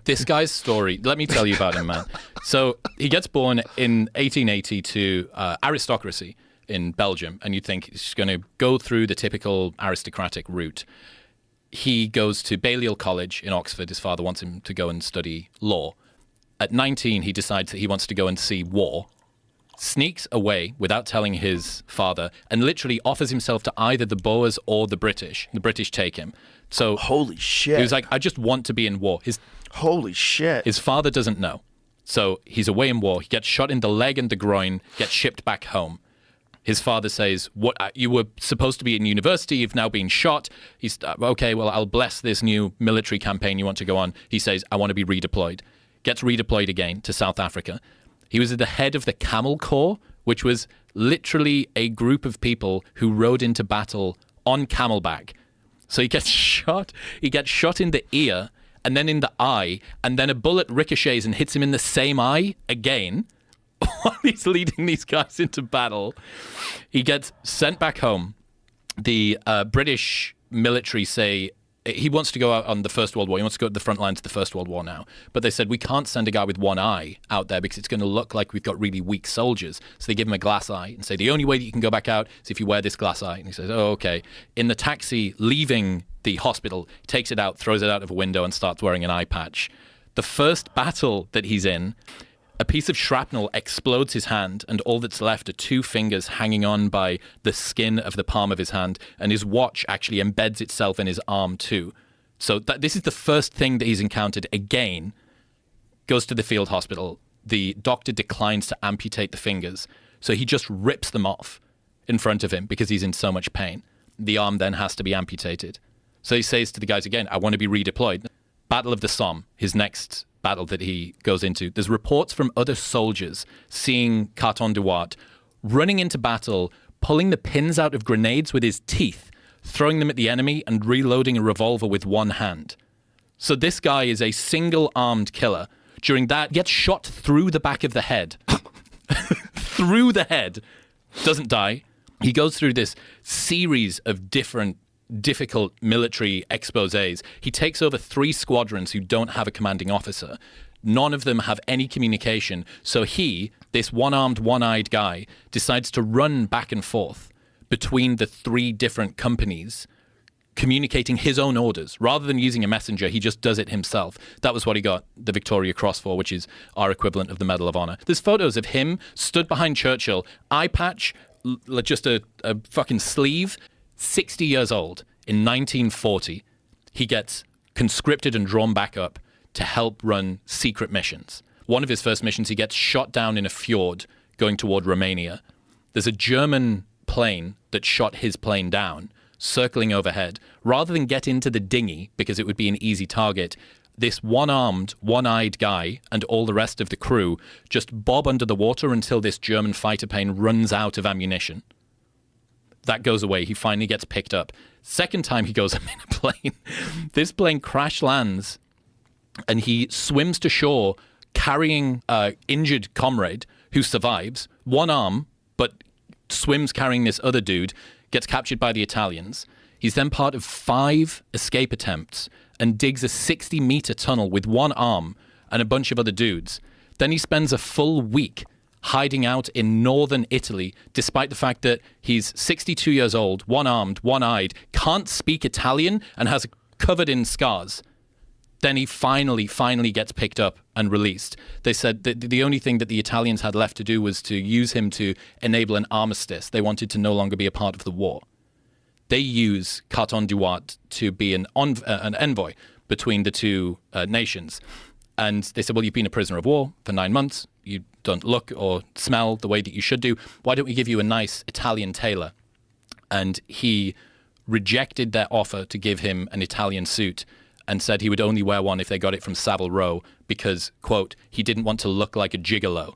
This guy's story, let me tell you about him, man. So he gets born in 1880 to aristocracy in Belgium, and you'd think he's going to go through the typical aristocratic route. He goes to Balliol College in Oxford. His father wants him to go and study law. At 19, he decides that he wants to go and see war, sneaks away without telling his father, and literally offers himself to either the Boers or the British. The British take him. So holy shit. He was like, I just want to be in war. Holy shit. His father doesn't know. So he's away in war. He gets shot in the leg and the groin, gets shipped back home. His father says, "What? You were supposed to be in university. You've now been shot." He's, okay, well, I'll bless this new military campaign you want to go on. He says, I want to be redeployed. Gets redeployed again to South Africa. He was at the head of the Camel Corps, which was literally a group of people who rode into battle on camelback. So he gets shot. He gets shot in the ear and then in the eye, and then a bullet ricochets and hits him in the same eye again while he's leading these guys into battle. He gets sent back home. The British military say he wants to go out on the First World War. He wants to go to the front lines of the First World War now. But they said, we can't send a guy with one eye out there because it's going to look like we've got really weak soldiers. So they give him a glass eye and say, the only way that you can go back out is if you wear this glass eye. And he says, oh, okay. In the taxi leaving the hospital, he takes it out, throws it out of a window and starts wearing an eye patch. The first battle that he's in, a piece of shrapnel explodes his hand, and all that's left are two fingers hanging on by the skin of the palm of his hand, and his watch actually embeds itself in his arm too. So this is the first thing that he's encountered again. Goes to the field hospital. The doctor declines to amputate the fingers, so he just rips them off in front of him because he's in so much pain. The arm then has to be amputated. So he says to the guys again, I want to be redeployed. Battle of the Somme, his next battle that he goes into. There's reports from other soldiers seeing Carton de Wiart running into battle, pulling the pins out of grenades with his teeth, throwing them at the enemy and reloading a revolver with one hand. So this guy is a single-armed killer. During that, gets shot through the back of the head. Through the head. Doesn't die. He goes through this series of difficult military exposés. He takes over 3 squadrons who don't have a commanding officer. None of them have any communication. So he, this one-armed, one-eyed guy, decides to run back and forth between the 3 different companies, communicating his own orders. Rather than using a messenger, he just does it himself. That was what he got the Victoria Cross for, which is our equivalent of the Medal of Honor. There's photos of him stood behind Churchill, eye patch, just a fucking sleeve, 60 years old. In 1940, he gets conscripted and drawn back up to help run secret missions. One of his first missions, he gets shot down in a fjord going toward Romania. There's a German plane that shot his plane down, circling overhead. Rather than get into the dinghy, because it would be an easy target, this one-armed, one-eyed guy and all the rest of the crew just bob under the water until this German fighter plane runs out of ammunition. That goes away. He finally gets picked up. Second time he goes up in a plane, this plane crash lands and he swims to shore carrying an injured comrade who survives, one arm, but swims carrying this other dude, gets captured by the Italians. He's then part of 5 escape attempts and digs a 60-meter tunnel with one arm and a bunch of other dudes. Then he spends a full week hiding out in northern Italy, despite the fact that he's 62 years old, one-armed, one-eyed, can't speak Italian, and has covered in scars. Then he finally gets picked up and released. They said that the only thing that the Italians had left to do was to use him to enable an armistice. They wanted to no longer be a part of the war. They use Carton de Wiart to be an envoy between the 2 nations. And they said, well, you've been a prisoner of war for 9 months. You don't look or smell the way that you should do. Why don't we give you a nice Italian tailor? And he rejected their offer to give him an Italian suit and said he would only wear one if they got it from Savile Row because, quote, he didn't want to look like a gigolo.